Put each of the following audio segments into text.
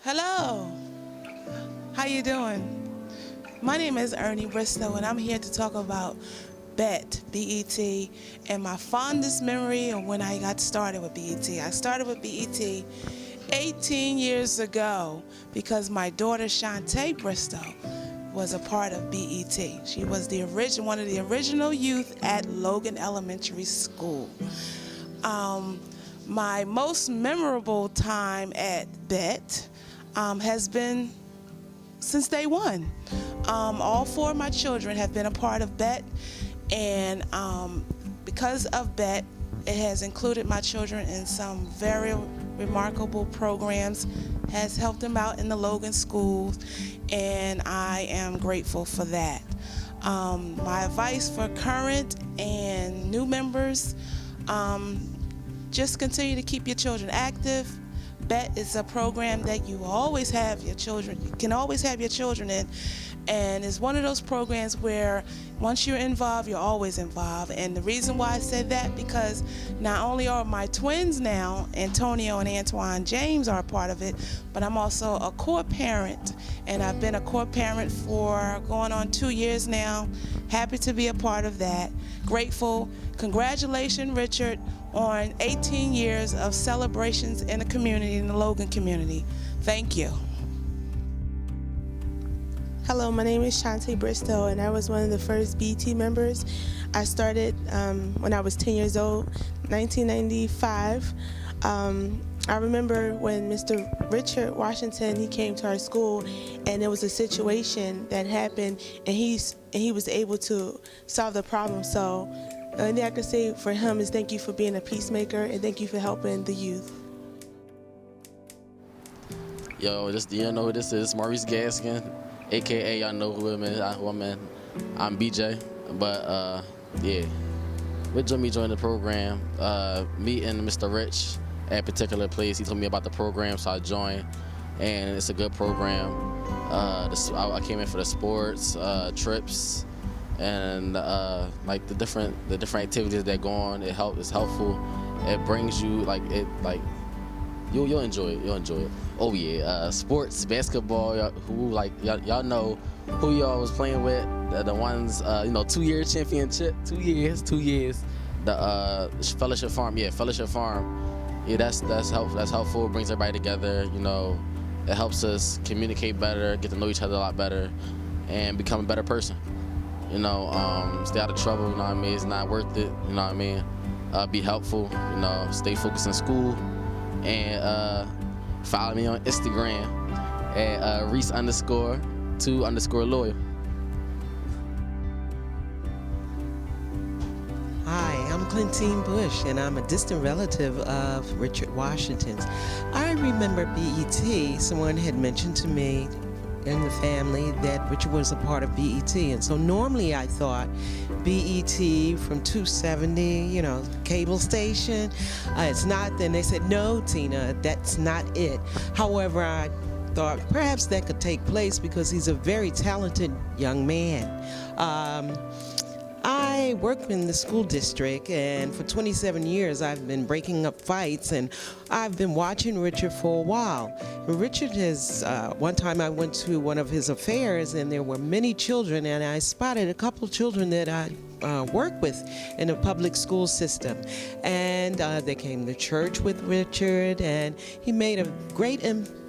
Hello, how you doing? My name is Ernie Bristow, and I'm here to talk about BET, B-E-T, and my fondest memory of when I got started with BET. I started with BET 18 years ago because my daughter Chanti Bristow was a part of BET. She was one of the original youth at Logan Elementary School. My most memorable time at BET has been since day one. All four of my children have been a part of BET, and because of BET, it has included my children in some very remarkable programs, has helped them out in the Logan schools, and I am grateful for that. My advice for current and new members, just continue to keep your children active. BET is a program that you always have your children, you can always have your children in, and it's one of those programs where once you're involved, you're always involved. And the reason why I said that, because not only are my twins now, Antonio and Antoine James, are a part of it, but I'm also a core parent, and I've been a core parent for going on 2 years now. Happy to be a part of that. Grateful. Congratulations, Richard, on 18 years of celebrations in the community, in the Logan community. Thank you. Hello, my name is Chanti Bristow, and I was one of the first BET members. I started when I was 10 years old, 1995. I remember when Mr. Richard Washington, he came to our school, and there was a situation that happened, and he was able to solve the problem. So the only thing I can say for him is thank you for being a peacemaker, and thank you for helping the youth. Yo, you know who this is, Maurice Gaskin, AKA y'all know who I'm in. I'm BJ, but yeah, what drew me join the program, meeting Mr. Rich at a particular place. He told me about the program, so I joined, and it's a good program. I came in for the sports, trips, and like the different activities that go on. It's helpful. It brings you you'll enjoy it. You'll enjoy it. Oh yeah, sports, basketball. Y'all know who y'all was playing with. The ones 2-year championship. 2 years. The Fellowship Farm. Yeah, Fellowship Farm. Yeah, that's helpful. That's helpful. It brings everybody together. You know, it helps us communicate better, get to know each other a lot better, and become a better person. You know, stay out of trouble. You know what I mean? It's not worth it. You know what I mean? Be helpful. You know, stay focused in school. And follow me on Instagram at Reese_2_loyal. Hi, I'm Clintine Bush, and I'm a distant relative of Richard Washington's. I remember BET. Someone had mentioned to me in the family that Richard was a part of BET, and so normally I thought BET from 270, cable station. It's not. Then they said, no, Tina, that's not it. However, I thought perhaps that could take place because he's a very talented young man. I work in the school district, and for 27 years I've been breaking up fights, and I've been watching Richard for a while. Richard has, one time I went to one of his affairs, and there were many children, and I spotted a couple children that I work with in the public school system. And they came to church with Richard, and he made a great impression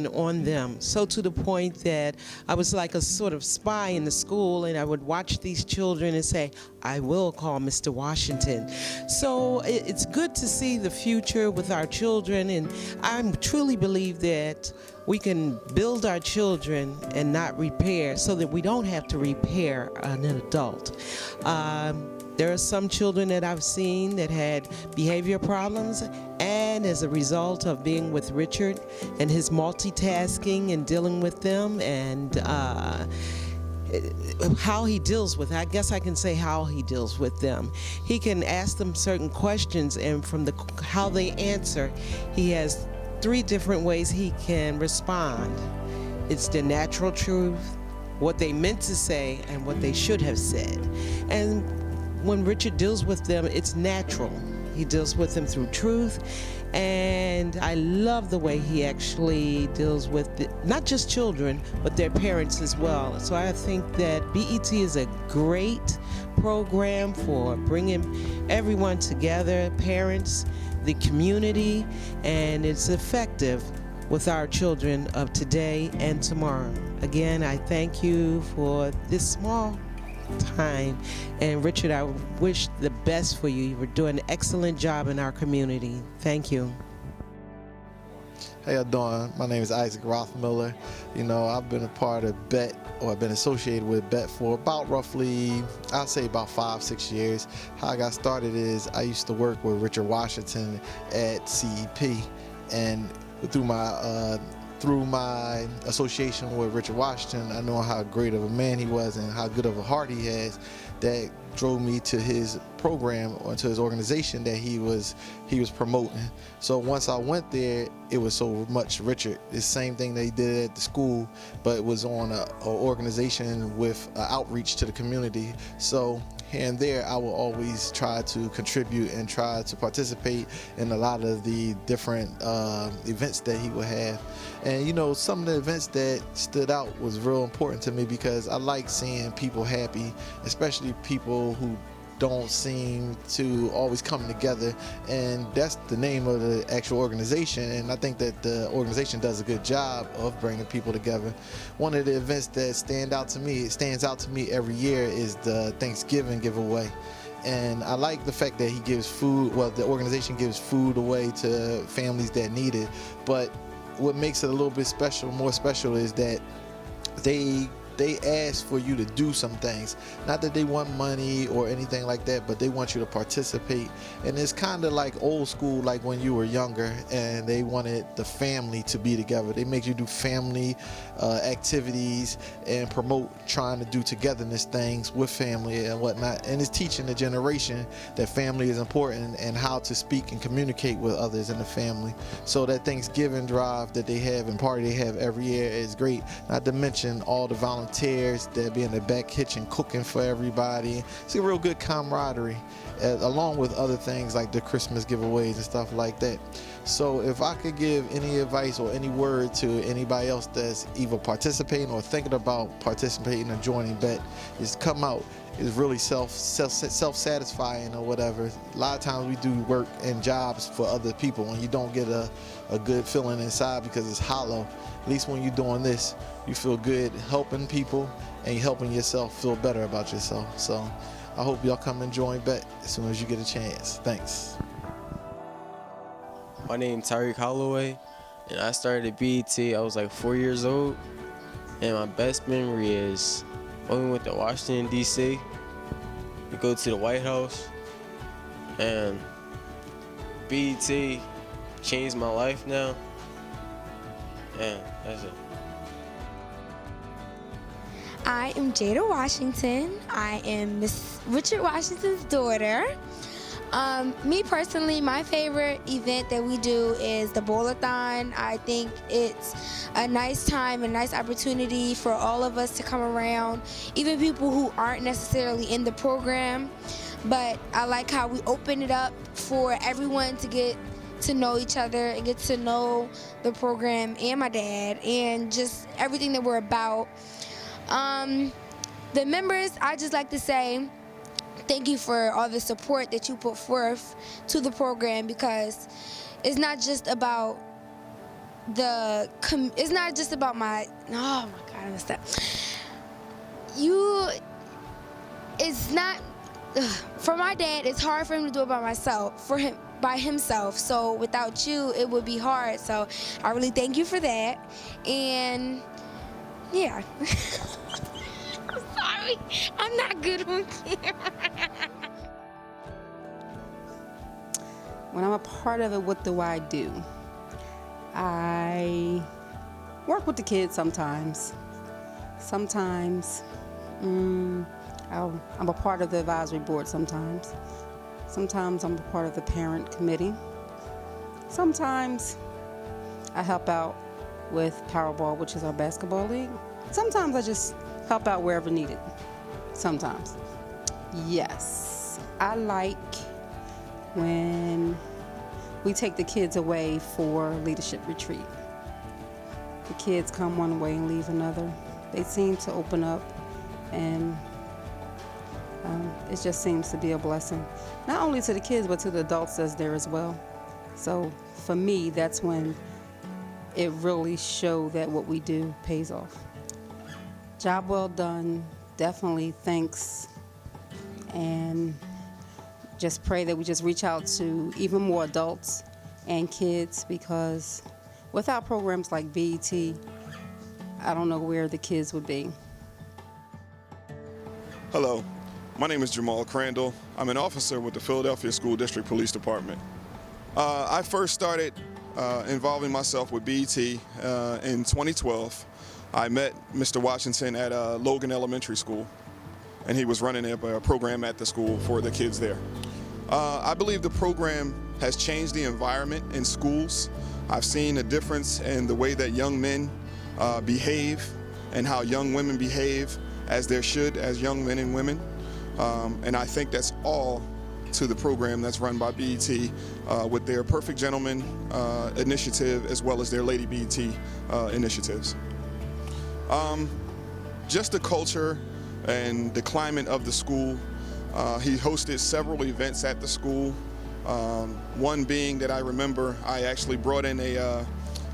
on them, so to the point that I was like a sort of spy in the school, and I would watch these children and say, I will call Mr. Washington. So it's good to see the future with our children, and I truly believe that we can build our children and not repair, so that we don't have to repair an adult. There are some children that I've seen that had behavior problems, and as a result of being with Richard and his multitasking and dealing with them, and how he deals with, I guess I can say how he deals with them. He can ask them certain questions, and from how they answer, he has 3 different ways he can respond. It's the natural truth, what they meant to say, and what they should have said. And when Richard deals with them, it's natural. He deals with them through truth. And I love the way he actually deals with not just children, but their parents as well. So I think that BET is a great program for bringing everyone together, parents, the community, and it's effective with our children of today and tomorrow. Again, I thank you for this small time. And Richard, I wish the best for you. You were doing an excellent job in our community. Thank you. How y'all doing? My name is Isaac Rothmiller. You know, I've been a part of BET, or I've been associated with BET for about roughly, I'd say about 5-6 years. How I got started is I used to work with Richard Washington at CEP, and through my association with Richard Washington, I know how great of a man he was and how good of a heart he has. That drove me to his program or to his organization that he was promoting. So once I went there, it was so much richer. The same thing they did at the school, but it was on an organization with outreach to the community. So here and there, I will always try to contribute and try to participate in a lot of the different events that he would have. And you know, some of the events that stood out was real important to me because I like seeing people happy, especially people who don't seem to always come together, and that's the name of the actual organization, and I think that the organization does a good job of bringing people together. One of the events that stands out to me every year is the Thanksgiving giveaway. And I like the fact that he gives food, well, the organization gives food away to families that need it, but what makes it a little bit special, more special, is that they ask for you to do some things. Not that they want money or anything like that, but they want you to participate. And it's kind of like old school, like when you were younger and they wanted the family to be together. They make you do family activities and promote trying to do togetherness things with family and whatnot. And it's teaching the generation that family is important and how to speak and communicate with others in the family. So that Thanksgiving drive that they have and party they have every year is great. Not to mention all the volunteers that be in the back kitchen cooking for everybody. It's a real good camaraderie, along with other things like the Christmas giveaways and stuff like that. So if I could give any advice or any word to anybody else that's either participating or thinking about participating or joining BET, is come out. It's really self-satisfying or whatever. A lot of times we do work and jobs for other people and you don't get a good feeling inside because it's hollow. At least when you're doing this, you feel good helping people and you're helping yourself feel better about yourself. So I hope y'all come and join BET as soon as you get a chance. Thanks. My name's Calaway, and I started at BET. I was like 4 years old, and my best memory is when we went to Washington, D.C. We go to the White House, and BET changed my life now, and that's it. I am Jada Washington. I am Miss Richard Washington's daughter. Me personally, my favorite event that we do is the Bowl-a-thon. I think it's a nice time, a nice opportunity for all of us to come around, even people who aren't necessarily in the program. But I like how we open it up for everyone to get to know each other and get to know the program and my dad and just everything that we're about. The members, I just like to say thank you for all the support that you put forth to the program, because it's not just about it's not just about my, oh my God, I messed up. It's not, for my dad, it's hard for him to do it by himself. So without you, it would be hard. So I really thank you for that. And yeah. Sorry, I'm not good on camera. When I'm a part of it, what do? I work with the kids sometimes. Sometimes I'm a part of the advisory board sometimes. Sometimes I'm a part of the parent committee. Sometimes I help out with Powerball, which is our basketball league. Sometimes I just help out wherever needed. Sometimes. Yes, I like when we take the kids away for leadership retreat. The kids come one way and leave another. They seem to open up, and it just seems to be a blessing, not only to the kids but to the adults that's there as well. So for me, that's when it really showed that what we do pays off. Job well done. Definitely thanks, and just pray that we just reach out to even more adults and kids, because without programs like BET, I don't know where the kids would be. Hello, my name is Jamaal Crandall. I'm an officer with the Philadelphia School District Police Department. I first started involving myself with BET in 2012. I met Mr. Washington at Logan Elementary School, and he was running a program at the school for the kids there. I believe the program has changed the environment in schools. I've seen a difference in the way that young men behave and how young women behave as there should as young men and women. And I think that's all to the program that's run by BET with their Perfect Gentleman initiative as well as their Lady BET initiatives. Just the culture and the climate of the school. He hosted several events at the school. One being that I remember, I actually brought in a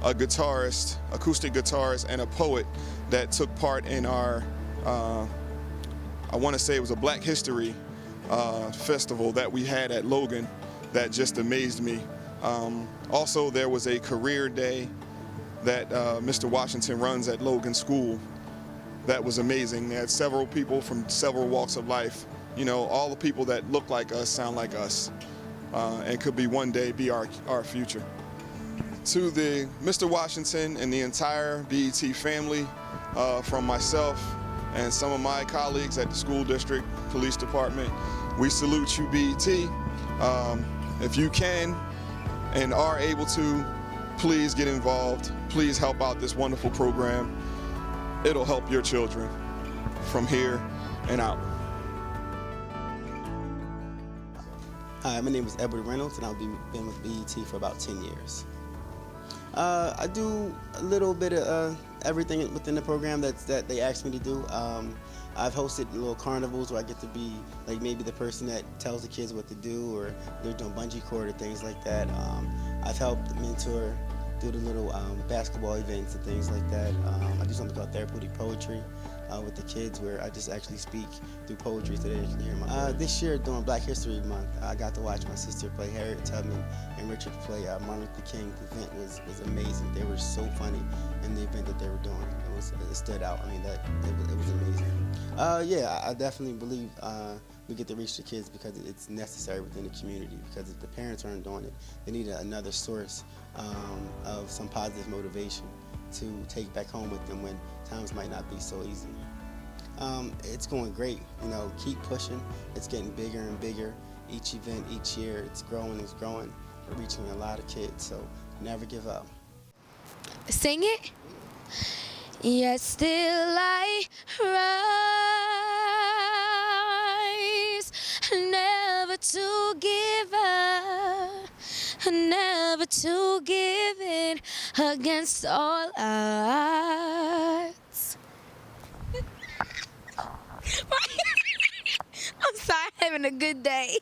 guitarist, acoustic guitarist, and a poet that took part in our, I want to say it was a Black History festival that we had at Logan that just amazed me. Also, there was a career day that Mr. Washington runs at Logan School that was amazing. They had several people from several walks of life, you know, all the people that look like us, sound like us, and could be one day be our future. To the Mr. Washington and the entire BET family, from myself and some of my colleagues at the school district police department, we salute you, BET. If you can and are able to, please get involved. Please help out this wonderful program. It'll help your children from here and out. Hi, my name is Everett Reynolds, and I've been with BET for about 10 years. I do a little bit of everything within the program that they asked me to do. I've hosted little carnivals where I get to be like maybe the person that tells the kids what to do, or they're doing bungee cord or things like that. I've helped mentor, do the little basketball events and things like that. I do something called therapeutic poetry with the kids, where I just actually speak through poetry so they can hear my. This year during Black History Month, I got to watch my sister play Harriet Tubman and Richard play Martin Luther King. The event was amazing. They were so funny in the event that they were doing. It stood out. I mean, it was amazing. Yeah, I definitely believe we get to reach the kids because it's necessary within the community, because if the parents aren't doing it, they need another source of some positive motivation to take back home with them when times might not be so easy. It's going great. You know, keep pushing. It's getting bigger and bigger. Each event, each year, it's growing. We're reaching a lot of kids, so never give up. Sing it. Yet still I rise, never to give up, never to give in against all odds. I'm sorry, having a good day.